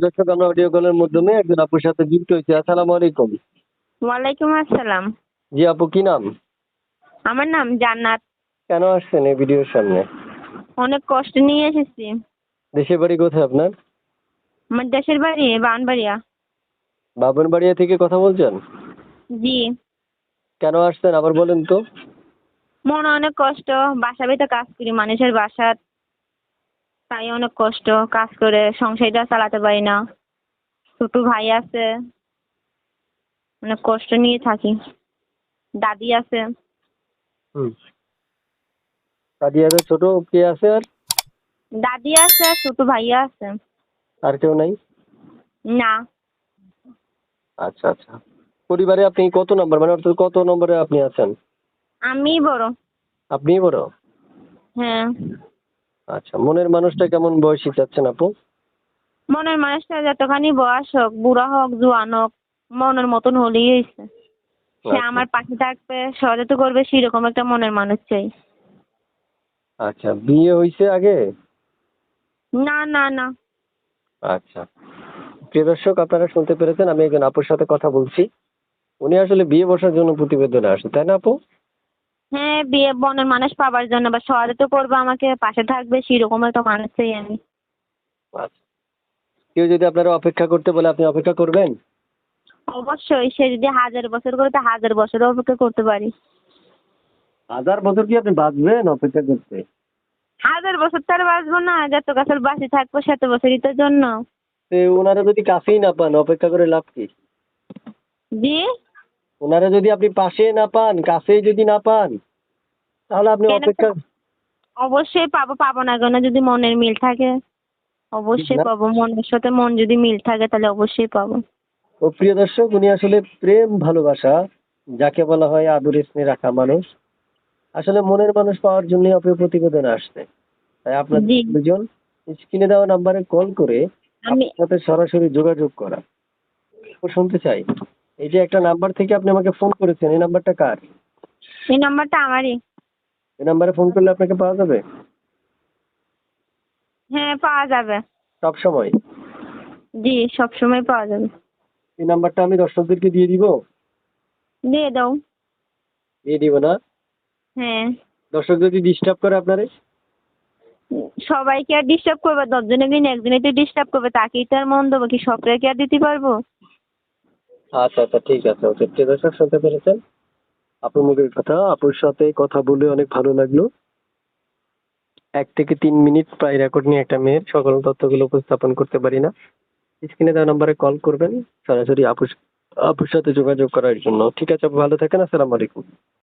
দর্শক, আমরা অডিও কলের মাধ্যমে একজন আপুর সাথে যুক্ত হয়েছি। আসসালামু আলাইকুম। ওয়ালাইকুম আসসালাম। জি আপু, কি নাম? আমার নাম জান্নাত। কেন আসছেন এই ভিডিওর সামনে? অনেক কষ্ট নিয়ে এসেছি। দেশের বাড়ি কোথায় আপনার? আমার দেশের বাড়ি বানবাড়িয়া। বাবনবাড়িয়া থেকে কথা বলছেন? জি। কেন আসছেন আবার বলেন তো? মনে অনেক কষ্ট। বাসা বাড়িতে কাজ করি মানুষের বাসাত, তাই অনেক কষ্ট। কাজ করে সংসারটা চালাতে পারি না। ছোট ভাই আছে, অনেক কষ্ট নিয়ে থাকি। দাদি আছে। হুম। কাদিয়াদের ছোট কে আছে আর? দাদি আছে, ছোট ভাইয়া আছে। আর কেউ নাই? না। আচ্ছা আচ্ছা। পরিবারে আপনি কত নম্বর, মানে অর্থাৎ কত নম্বরে আপনি আছেন? আমি বড়। আপনিই বড়? হ্যাঁ। আচ্ছা, মনের মানুষটা কেমন বয়সী চাচ্ছেন আপু? মনের মানুষটা যতখানি বয়স হোক, বুড়া হোক জোয়ান হোক, মনের মতন হলেই হয়েছে। সে আচ্ছা আমার পাশে থাকবে, সহায়তা করবে, সেরকম একটা মনের মানুষ চাই। আচ্ছা, বিয়ে হয়েছে আগে? না না না। আচ্ছা। প্রিয় দর্শক, আপনারা শুনতে পেরেছেন, আমি একজন আপুর সাথে কথা বলছি। উনি আসলে বিয়ে বসার জন্য প্রতিবেদনে আসে, তাই না আপু? হ্যাঁ, বিয়ে মনের মানুষ পাবার জন্য বা সহায়তা করবে, আমাকে পাশে থাকবে, সেরকম একটা মানুষ চাই আমি। আচ্ছা। কেউ যদি আপনারা অপেক্ষা করতে বলে, আপনি অপেক্ষা করবেন? অবশ্যই, সে যদি 1000 বছর করে তো 1000 বছর অপেক্ষা করতে পারি। 1000 বছর কি আপনি বাঁচবেন অপেক্ষা করতে? 1000 বছর তো আর বাঁচবো না, যত বছর বাঁচে থাকবো সেত বছরই তো জন্য। ওনারা যদি কাছেই না পান, অপেক্ষা করে লাভ কি? জি। ওনারা যদি আপনি পাশে না পান, কাছেই যদি না পান, তাহলে আপনি কেন? অপেক্ষা অবশ্যই পাবো, পাবো না কেন? যদি মনের মিল থাকে অবশ্যই না। পাবো। মনের সাথে মন যদি মিল থাকে তাহলে অবশ্যই পাবো। ও প্রিয় দর্শক, উনি আসলে প্রেম ভালোবাসা, যাকে বলা হয় আদরে স্নেহে রাখা মানুষ, আসলে মনের মানুষ পাওয়ার জন্য আপনি প্রতিবেদনে আসছে। তাই আপনাদের জি। দুজন স্ক্রিনে দেওয়া নাম্বারে কল করে আমি আপনার সাথে সরাসরি যোগাযোগ করা। ও শুনতে চাই, এই যে একটা নাম্বার থেকে আপনি আমাকে ফোন করেছেন, এই নাম্বারটা কার? এই নাম্বারটা আমারই। এই নাম্বারে ফোন করলে আপনাকে পাওয়া যাবে হ্যাঁ, পাওয়া যাবে। সব সময়? জি, সবসময় পাওয়া যাবে। এই নাম্বারটা আমি দর্শকদেরকে দিয়ে দিব? দিয়ে দাও। দিয়ে দিব না? হ্যাঁ। দর্শক যদি ডিস্টার্ব করে আপনারে? সবাইকে আর ডিস্টার্ব করবে? 10 জনে দিন একজনে তো ডিস্টার্ব করবে, তাকেই তো আর মন দেবো কি? সবটাকে কি আর দিতে পারবো? আচ্ছা আচ্ছা, ঠিক আছে। ওকে, প্রিয় দর্শক, শুনতে পেরেছেন আপুর মুখের কথা। আপুর সাথে কথা বলে অনেক ভালো লাগলো। 1 থেকে 3 মিনিট প্রায় রেকর্ড নিয়ে একটা মেয়ের সকল তথ্যগুলো উপস্থাপন করতে পারি না। স্ক্রিনে দেওয়া নাম্বারে কল করবেন সরাসরি আপুর সাথে যোগাযোগ করার জন্য। ঠিক আছে আপু, ভালো থাকেন। আসসালামু আলাইকুম।